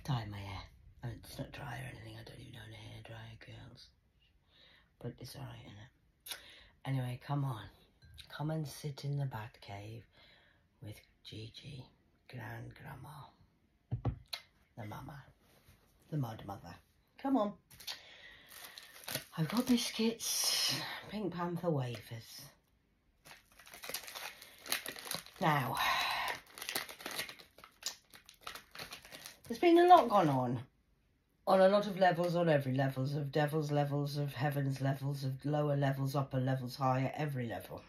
dye my hair. It's not dry or anything. I don't even own a hairdryer, girls. But it's alright, isn't it? Anyway, come on. Come and sit in the bat cave with Gigi, Grandma, the mama, the mud mother. Come on. I've got biscuits, Pink Panther wafers. Now, there's been a lot gone on a lot of levels, on every levels, of devil's levels, of heaven's levels, of lower levels, upper levels, higher, every level.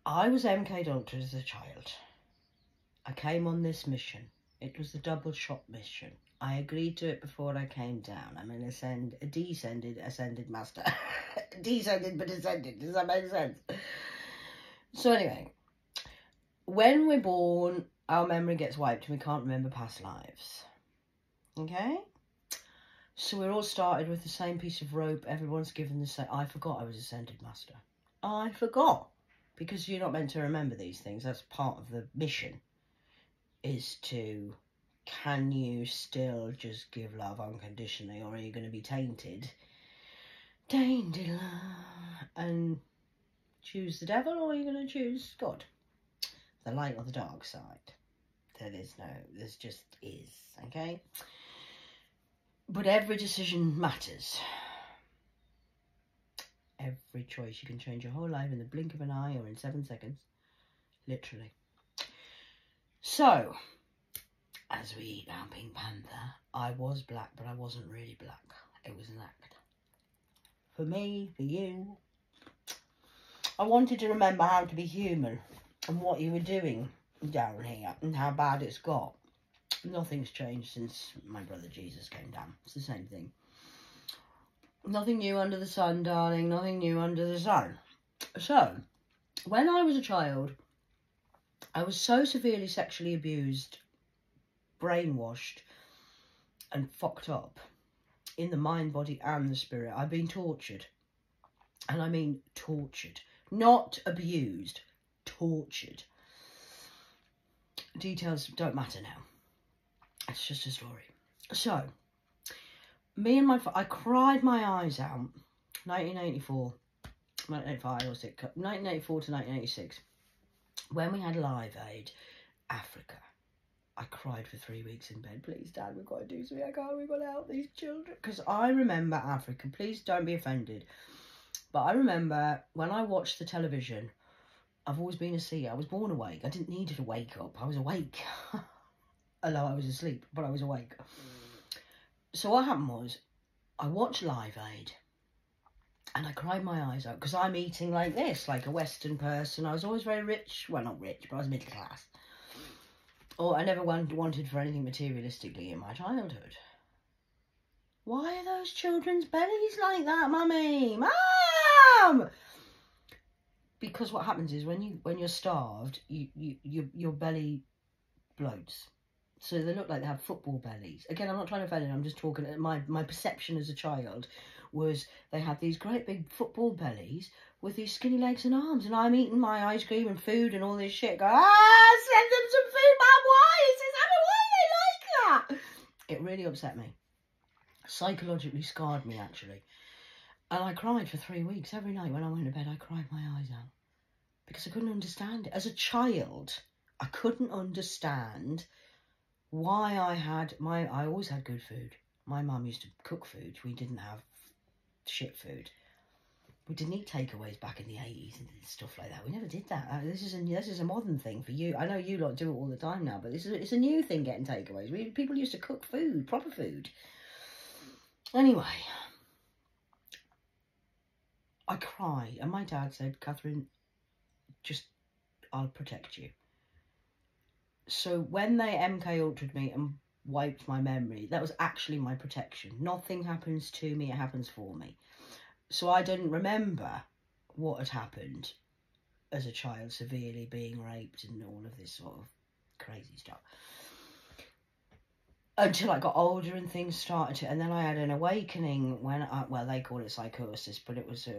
I was MK'd Ultra as a child. I came on this mission. It was the double shot mission. I agreed to it before I came down. I'm an ascended master. Descended but ascended. Does that make sense? So anyway, when we're born, our memory gets wiped and we can't remember past lives. Okay? So we're all started with the same piece of rope. Everyone's given the same. I forgot I was ascended master. I forgot. Because you're not meant to remember these things. That's part of the mission. Is to, can you still just give love unconditionally, or are you going to be tainted? Tainted love. And choose the devil, or are you going to choose God? The light or the dark side. There's just is, okay? But every decision matters. Every choice. You can change your whole life in the blink of an eye or in 7 seconds. Literally. So, as we eat our Pink Panther, I was black, but I wasn't really black. It was an act. For me, for you. I wanted to remember how to be human and what you were doing down here and how bad it's got. Nothing's changed since my brother Jesus came down. It's the same thing. Nothing new under the sun, darling. Nothing new under the sun. So, when I was a child, I was so severely sexually abused, brainwashed, and fucked up in the mind, body, and the spirit. I've been tortured. And I mean tortured. Not abused. Tortured. Details don't matter now. It's just a story. So, me and I cried my eyes out. 1984, 1985 or 6, 1984 to 1986. When we had Live Aid, Africa. I cried for 3 weeks in bed. Please, Dad, we've got to do something. We've got to help these children. Because I remember Africa. Please don't be offended. But I remember when I watched the television, I've always been a seer. I was born awake. I didn't need to wake up. I was awake. Although I was asleep, but I was awake. So what happened was, I watched Live Aid. And I cried my eyes out. Because I'm eating like this, like a Western person. I was always very rich. Well, not rich, but I was middle class. Or I never wanted for anything materialistically in my childhood. Why are those children's bellies like that, Mummy? Mum! Because what happens is when you're starved, your belly bloats. So they look like they have football bellies. Again, I'm not trying to offend them. I'm just talking. My perception as a child was they had these great big football bellies with these skinny legs and arms, and I'm eating my ice cream and food and all this shit. Going, send them some food, Mum. Why is this happening? Why are they like that? It really upset me. Psychologically scarred me, actually. And I cried for 3 weeks. Every night when I went to bed, I cried my eyes out. Because I couldn't understand it. As a child, I couldn't understand why I always had good food. My mum used to cook food. We didn't have shit food. We didn't eat takeaways back in the 80s and stuff like that. We never did that. This is a modern thing for you. I know you lot do it all the time now, but it's a new thing, getting takeaways. People used to cook food, proper food. Anyway, I cried, and my dad said, Catherine, I'll protect you. So when they MK Ultra'd me and wiped my memory, that was actually my protection. Nothing happens to me, it happens for me. So I didn't remember what had happened as a child, severely being raped and all of this sort of crazy stuff. Until I got older and things started to, and then I had an awakening when well, they call it psychosis, but it wasn't.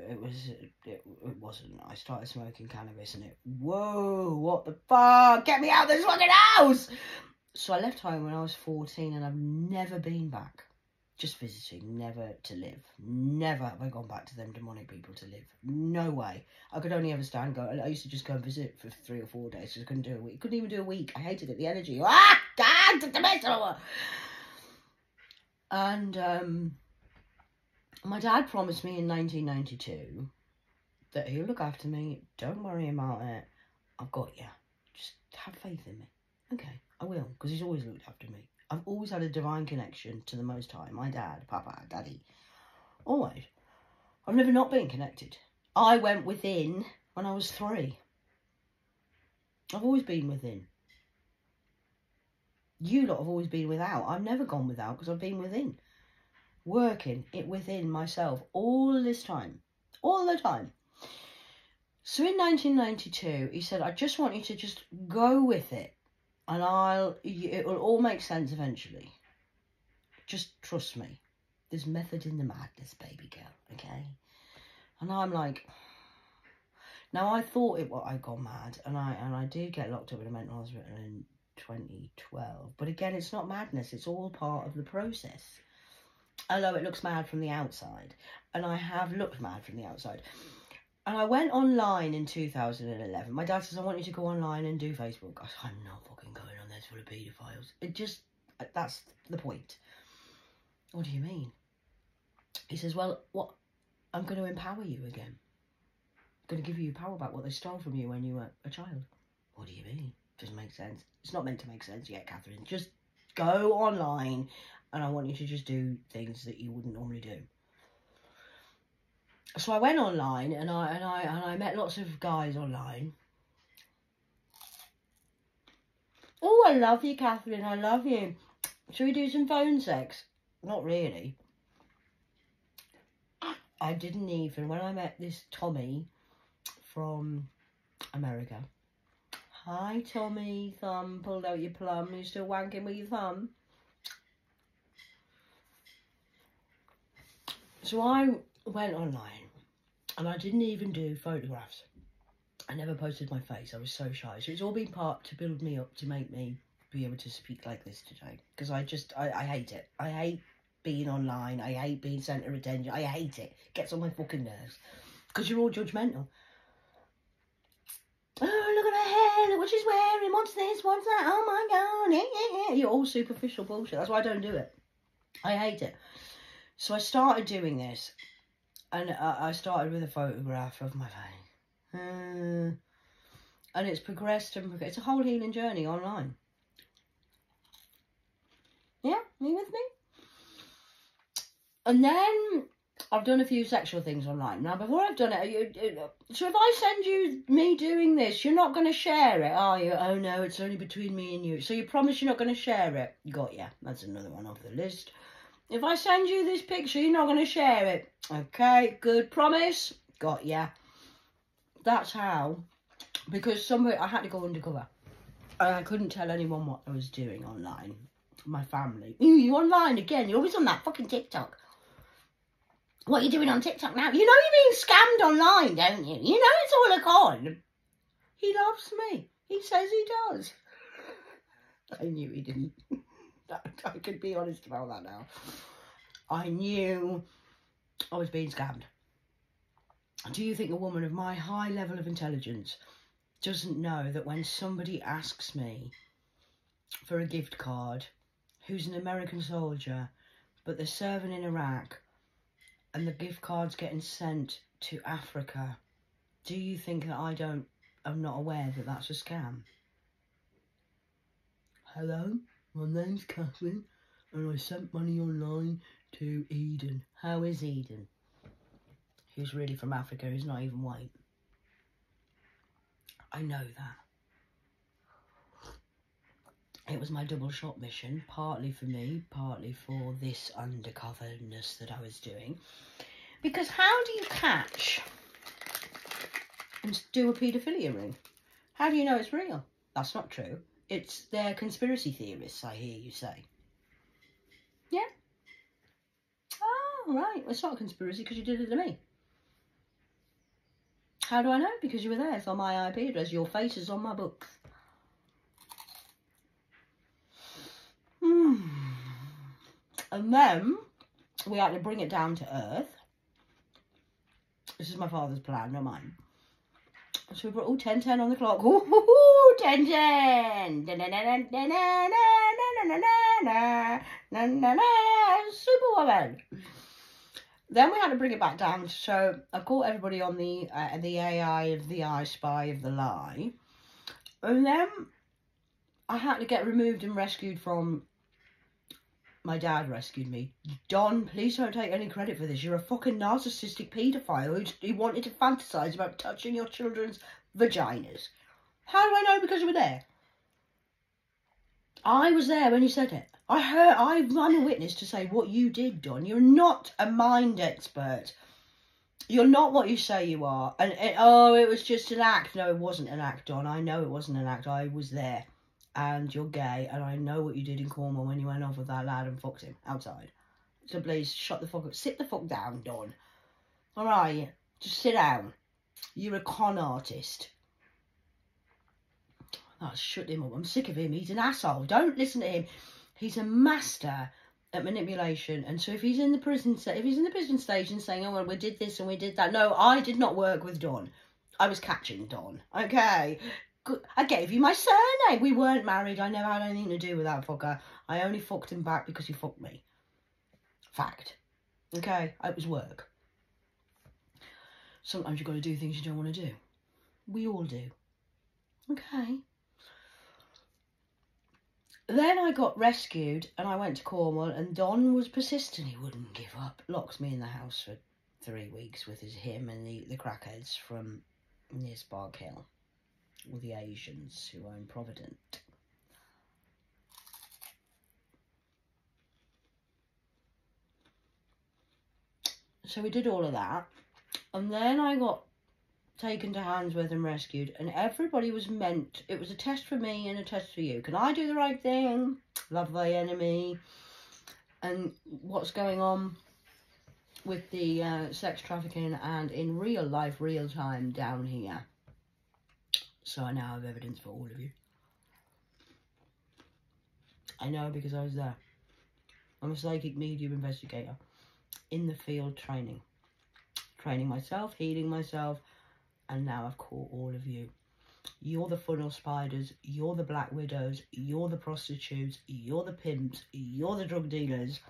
I started smoking cannabis and whoa, what the fuck? Get me out of this fucking house! So I left home when I was 14 and I've never been back. Just visiting, never to live. Never have I gone back to them demonic people to live. No way. I could only ever stand go. I used to just go and visit for 3 or 4 days. Just couldn't do a week. Couldn't even do a week. I hated it. The energy. Ah, God, and my dad promised me in 1992 that he'll look after me. Don't worry about it. I've got you. Just have faith in me. Okay, I will, because he's always looked after me. I've always had a divine connection to the Most High. My dad, Papa, Daddy. Always. I've never not been connected. I went within when I was 3. I've always been within. You lot have always been without. I've never gone without because I've been within. Working it within myself all this time. All the time. So in 1992, he said, I just want you to just go with it. And it will all make sense eventually. Just trust me. There's method in the madness, baby girl, okay? And I'm like, now I thought I'd gone mad, and I did get locked up in a mental hospital in 2012. But again, it's not madness. It's all part of the process. Although it looks mad from the outside, and I have looked mad from the outside. And I went online in 2011. My dad says, I want you to go online and do Facebook. I said, I'm not fucking going on there full of paedophiles. That's the point. What do you mean? He says, well, what? I'm going to empower you again. I'm going to give you power back what they stole from you when you were a child. What do you mean? Doesn't make sense. It's not meant to make sense yet, Catherine. Just go online and I want you to just do things that you wouldn't normally do. So I went online and I met lots of guys online. Oh, I love you, Catherine. I love you. Should we do some phone sex? Not really. I didn't even. When I met this Tommy from America. Hi, Tommy. Thumb. Pulled out your plum. You still wanking with your thumb? So I went online. And I didn't even do photographs. I never posted my face. I was so shy. So it's all been part to build me up to make me be able to speak like this today. Because I hate it. I hate being online. I hate being centre of attention. I hate it. It gets on my fucking nerves. Because you're all judgmental. Oh, look at her hair. Look what she's wearing. What's this? What's that? Oh my God. You're all superficial bullshit. That's why I don't do it. I hate it. So I started doing this. And I started with a photograph of my face. And it's progressed and progressed. It's a whole healing journey online. Yeah? Are you with me? And then I've done a few sexual things online. Now, before I've done it, so if I send you me doing this, you're not going to share it, are you? Oh, no, it's only between me and you. So you promise you're not going to share it? Got ya. That's another one off the list. If I send you this picture, you're not going to share it. Okay, good. Promise? Got ya. That's how. Because I had to go undercover. I couldn't tell anyone what I was doing online. My family. Ooh, you online again? You're always on that fucking TikTok. What are you doing on TikTok now? You know you're being scammed online, don't you? You know it's all a con. He loves me. He says he does. I knew he didn't. I could be honest about that now. I knew I was being scammed. Do you think a woman of my high level of intelligence doesn't know that when somebody asks me for a gift card, who's an American soldier, but they're serving in Iraq, and the gift card's getting sent to Africa, do you think that I'm not aware that that's a scam? Hello? My name's Catherine, and I sent money online to Eden. How is Eden? Who's really from Africa, who's not even white. I know that. It was my double shot mission, partly for me, partly for this undercoverness that I was doing. Because how do you catch and do a paedophilia ring? How do you know it's real? That's not true. They're conspiracy theorists, I hear you say. Yeah? Oh, right. Well, it's not a conspiracy because you did it to me. How do I know? Because you were there. It's on my IP address. Your face is on my books. And then we had to bring it down to earth. This is my father's plan, not mine. So we brought all 10:10 on the clock. Ooh, 10:10. Superwoman. Then we had to bring it back down. So I caught everybody on the AI of the I Spy of the Lie. And then I had to get removed and rescued from... My dad rescued me. Don, please don't take any credit for this. You're a fucking narcissistic paedophile who wanted to fantasize about touching your children's vaginas. How do I know? Because you were there. I was there when you said it. I'm a witness to say what you did, Don. You're not a mind expert. You're not what you say you are. And it was just an act. No, it wasn't an act, Don. I know it wasn't an act. I was there. And you're gay, and I know what you did in Cornwall when you went off with that lad and fucked him outside. So please, shut the fuck up. Sit the fuck down, Don. Alright? Just sit down. You're a con artist. Oh, shut him up. I'm sick of him. He's an asshole. Don't listen to him. He's a master at manipulation. And so if he's in the prison station saying, oh, well, we did this and we did that. No, I did not work with Don. I was catching Don. Okay? I gave you my surname. We weren't married. I never had anything to do with that fucker. I only fucked him back because he fucked me. Fact. Okay? It was work. Sometimes you've got to do things you don't want to do. We all do. Okay? Then I got rescued and I went to Cornwall and Don was persistent. He wouldn't give up. Locked me in the house for 3 weeks with him and the crackheads from near Spark Hill. All the Asians who own Provident. So we did all of that. And then I got taken to Handsworth and rescued. And everybody was meant... It was a test for me and a test for you. Can I do the right thing? Love thy enemy. And what's going on with the sex trafficking and in real life, real time down here. So I now have evidence for all of you. I know because I was there. I'm a psychic medium investigator in the field training. Training myself, healing myself, and now I've caught all of you. You're the funnel spiders, you're the black widows, you're the prostitutes, you're the pimps, you're the drug dealers.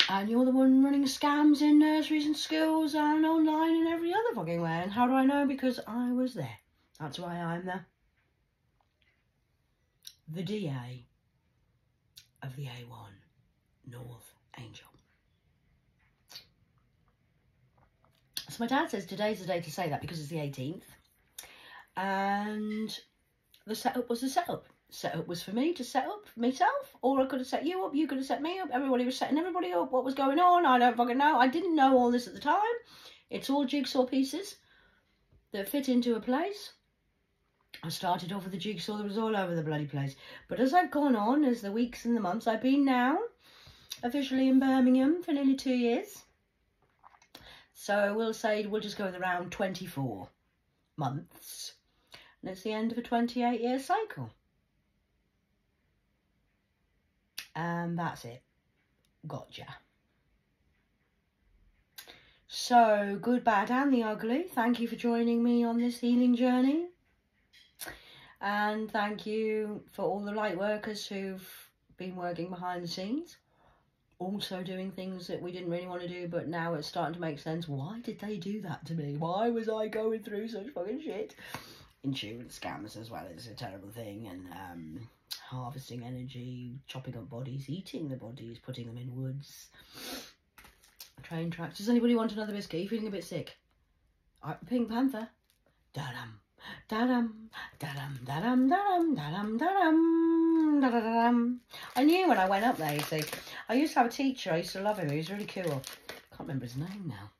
And you're the one running scams in nurseries and schools and online and every other fucking way. And how do I know? Because I was there. That's why I'm there. The DA of the A1 North Angel. So my dad says today's the day to say that because it's the 18th. And the setup was the setup. Setup was for me to set up myself, or I could have set you up, you could have set me up, everybody was setting everybody up. What was going on? I don't fucking know. I didn't know all this at the time. It's all jigsaw pieces that fit into a place. I started off with the jigsaw that was all over the bloody place. But as I've gone on, as the weeks and the months, I've been now officially in Birmingham for nearly 2 years. So we'll say, we'll just go with around 24 months. And it's the end of a 28-year cycle. And that's it. Gotcha. So, good, bad and the ugly. Thank you for joining me on this healing journey. And thank you for all the light workers who've been working behind the scenes. Also doing things that we didn't really want to do, but now it's starting to make sense. Why did they do that to me? Why was I going through such fucking shit? Insurance scams as well is a terrible thing. And, harvesting energy, chopping up bodies, eating the bodies, putting them in woods, train tracks. Does anybody want another biscuit? Are you feeling a bit sick? Pink Panther. Da-dum, da-dum, da-dum, da-dum, da-dum, da-dum, da-dum, da-da-dum. I knew when I went up there, you see. I used to have a teacher, I used to love him, he was really cool. Can't remember his name now.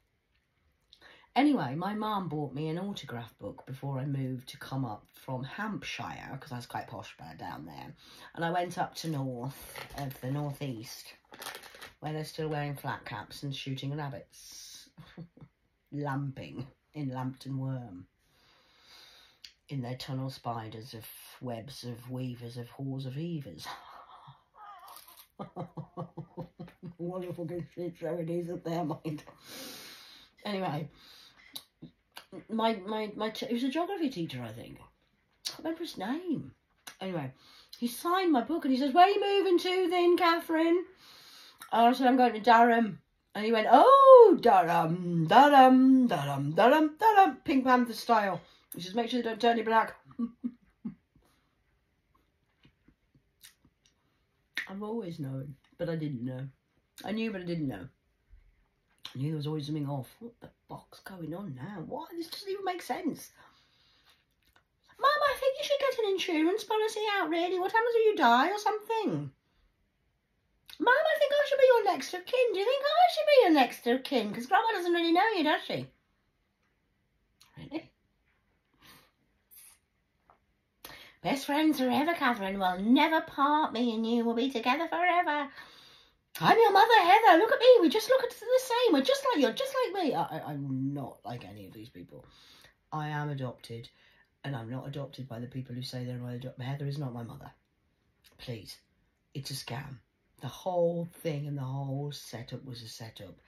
Anyway, my mum bought me an autograph book before I moved to come up from Hampshire, because that's quite posh down there. And I went up to the northeast, where they're still wearing flat caps and shooting rabbits. Lamping in Lambton Worm. In their tunnel spiders of webs of weavers of whores of evers. What a fucking shit show it is up there, mind. Anyway, he was a geography teacher, I think. I can't remember his name. Anyway, he signed my book and he says, "Where are you moving to then, Catherine?" And I said, "I'm going to Durham." And he went, "Oh, Durham, Durham, Durham, Durham, Durham," Pink Panther style. He says, "Make sure they don't turn you black." I've always known, but I didn't know. I knew, but I didn't know. I knew there was always something off. What the fuck's going on now? Why? This doesn't even make sense. Mum, I think you should get an insurance policy out, really. What happens if you die or something? Mum, I think I should be your next of kin. Do you think I should be your next of kin? Because Grandma doesn't really know you, does she? Really? Best friends forever, Catherine. We'll never part. Me and you will be together forever. I'm your mother, Heather. Look at me. We just look at the same. We're just like you, just like me. I'm not like any of these people. I am adopted, and I'm not adopted by the people who say they're my adopted. Heather is not my mother. Please. It's a scam. The whole thing and the whole setup was a setup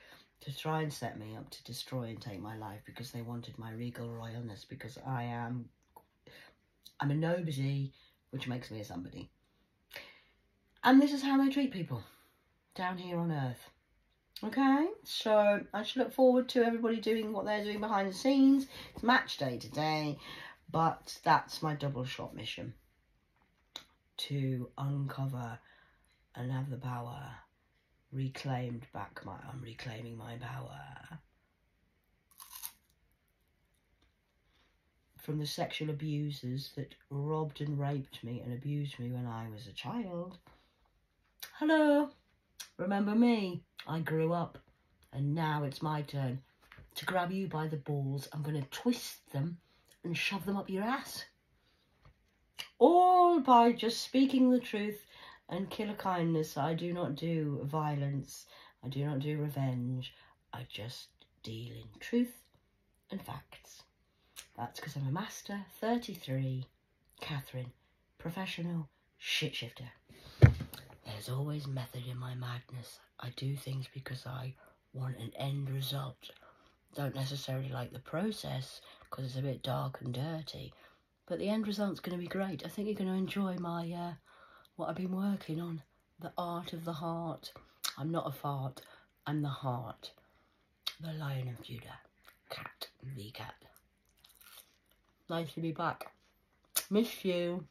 to try and set me up to destroy and take my life because they wanted my regal royalness, because I'm a nobody, which makes me a somebody. And this is how they treat people down here on earth. Okay, so I should look forward to everybody doing what they're doing behind the scenes. It's match day today, but that's my double shot mission, to uncover and have the power reclaimed back. I'm reclaiming my power from the sexual abusers that robbed and raped me and abused me when I was a child. Hello, remember me? I grew up, and now it's my turn to grab you by the balls. I'm going to twist them and shove them up your ass. All by just speaking the truth and killer kindness. I do not do violence. I do not do revenge. I just deal in truth and facts. That's because I'm a master, 33, Catherine, professional shit shifter. There's always method in my madness. I do things because I want an end result. Don't necessarily like the process because it's a bit dark and dirty. But the end result's going to be great. I think you're going to enjoy my what I've been working on. The art of the heart. I'm not a fart. I'm the heart. The Lion of Judah. Cat. The cat. Nice to be back. Miss you.